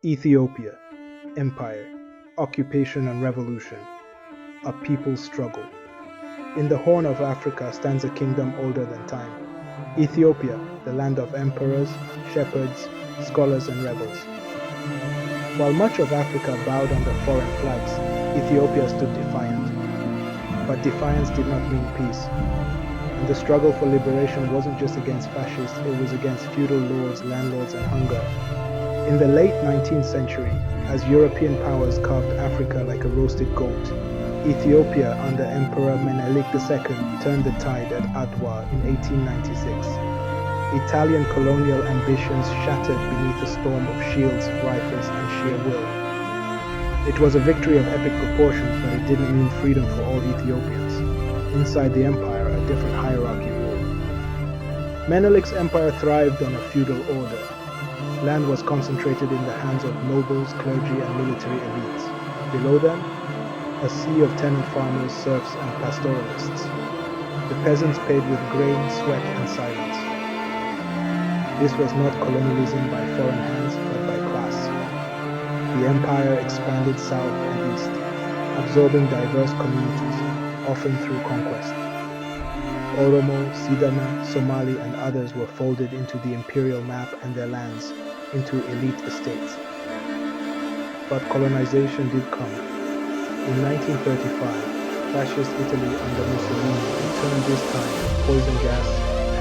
Ethiopia, Empire, Occupation and Revolution, a people's struggle. In the Horn of Africa stands a kingdom older than time. Ethiopia, the land of emperors, shepherds, scholars and rebels. While much of Africa bowed under foreign flags, Ethiopia stood defiant. But defiance did not mean peace. And the struggle for liberation wasn't just against fascists, it was against feudal lords, landlords and hunger. In the late 19th century, as European powers carved Africa like a roasted goat, Ethiopia under Emperor Menelik II turned the tide at Adwa in 1896. Italian colonial ambitions shattered beneath a storm of shields, rifles, and sheer will. It was a victory of epic proportions, but it didn't mean freedom for all Ethiopians. Inside the empire, a different hierarchy ruled. Menelik's empire thrived on a feudal order. Land was concentrated in the hands of nobles, clergy, and military elites. Below them, a sea of tenant farmers, serfs, and pastoralists. The peasants paid with grain, sweat, and silence. This was not colonialism by foreign hands, but by class. The empire expanded south and east, absorbing diverse communities, often through conquest. Oromo, Sidama, Somali, and others were folded into the imperial map and their lands into elite estates. But colonization did come. In 1935, fascist Italy under Mussolini returned this time with poison gas,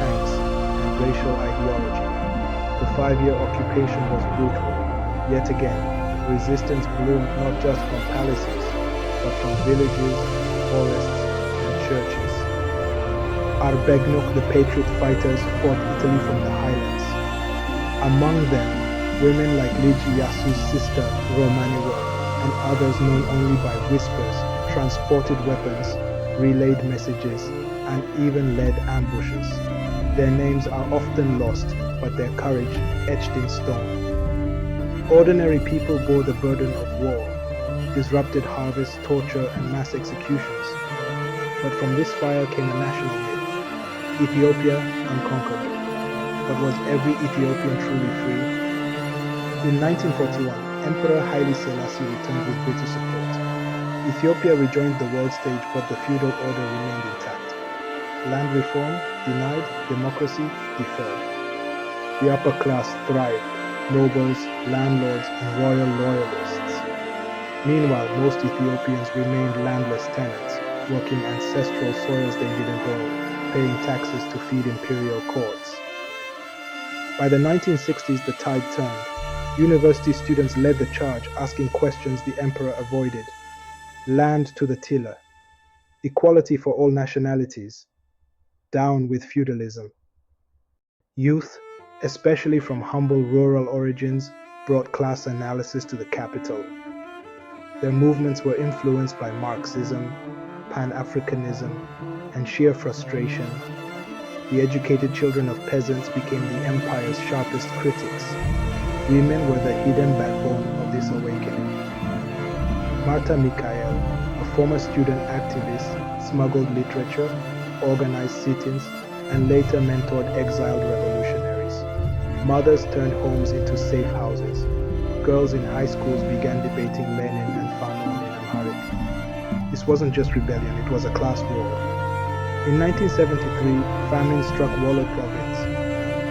tanks, and racial ideology. The 5-year occupation was brutal. Yet again, resistance bloomed not just from palaces, but from villages, forests, and churches. Arbegnok, the patriot fighters, fought Italy from the highlands. Among them, women like Liji Yasu's sister, Romaniwa, and others known only by whispers, transported weapons, relayed messages, and even led ambushes. Their names are often lost, but their courage etched in stone. Ordinary people bore the burden of war, disrupted harvests, torture, and mass executions. But from this fire came a national myth: Ethiopia unconquered. But was every Ethiopian truly free? In 1941, Emperor Haile Selassie returned with British support. Ethiopia rejoined the world stage, but the feudal order remained intact. Land reform denied, democracy deferred. The upper class thrived: nobles, landlords, and royal loyalists. Meanwhile, most Ethiopians remained landless tenants, working ancestral soils they didn't own, paying taxes to feed imperial courts. By the 1960s, the tide turned. University students led the charge, asking questions the emperor avoided. Land to the tiller. Equality for all nationalities. Down with feudalism. Youth, especially from humble rural origins, brought class analysis to the capital. Their movements were influenced by Marxism, Pan-Africanism, and sheer frustration. The educated children of peasants became the empire's sharpest critics. Women were the hidden backbone of this awakening. Martha Mikael, a former student activist, smuggled literature, organized sit-ins, and later mentored exiled revolutionaries. Mothers turned homes into safe houses. Girls in high schools began debating Lenin and Fanon in Amharic. This wasn't just rebellion, it was a class war. In 1973, famine struck Wollo province.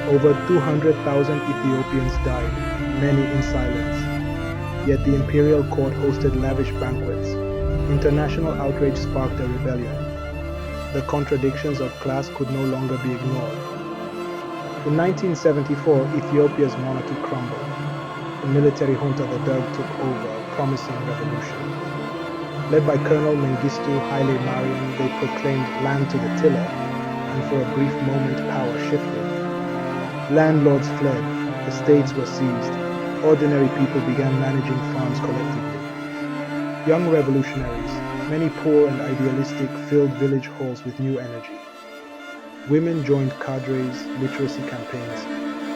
Over 200,000 Ethiopians died, many in silence. Yet the imperial court hosted lavish banquets. International outrage sparked a rebellion. The contradictions of class could no longer be ignored. In 1974, Ethiopia's monarchy crumbled. The military junta, the Derg, took over, promising revolution. Led by Colonel Mengistu Haile Mariam, they proclaimed land to the tiller, and for a brief moment power shifted. Landlords fled, estates were seized, ordinary people began managing farms collectively. Young revolutionaries, many poor and idealistic, filled village halls with new energy. Women joined cadres, literacy campaigns,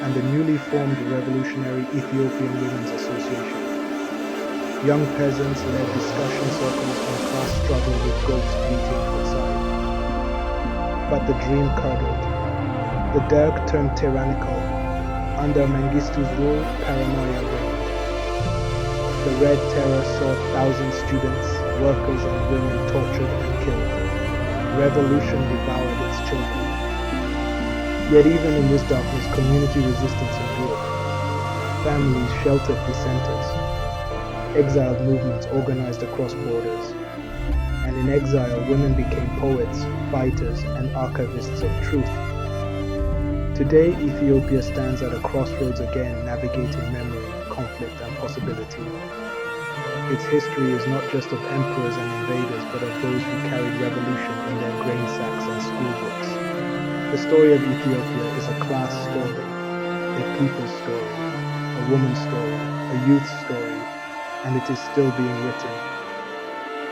and the newly formed revolutionary Ethiopian Women's Association. Young peasants led discussion circles on class struggle with goats bleating outside. But the dream curdled. The Derg turned tyrannical. Under Mengistu's rule, paranoia reigned. The Red Terror saw thousands of students, workers, and women tortured and killed. Revolution devoured its children. Yet even in this darkness, community resistance endured. Families sheltered dissenters. Exiled movements organized across borders. And in exile, women became poets, fighters, and archivists of truth. Today, Ethiopia stands at a crossroads again, navigating memory, conflict, and possibility. Its history is not just of emperors and invaders, but of those who carried revolution in their grain sacks and school books. The story of Ethiopia is a class story, a people's story, a woman's story, a youth's story, and it is still being written.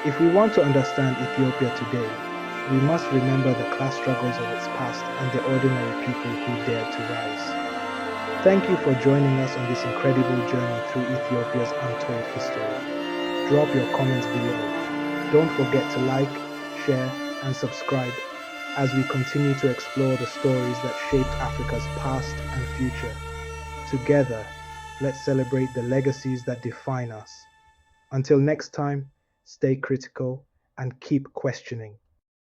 If we want to understand Ethiopia today, we must remember the class struggles of its past and the ordinary people who dared to rise. Thank you for joining us on this incredible journey through Ethiopia's untold history. Drop your comments below. Don't forget to like, share, and subscribe as we continue to explore the stories that shaped Africa's past and future. Together, let's celebrate the legacies that define us. Until next time, stay critical and keep questioning.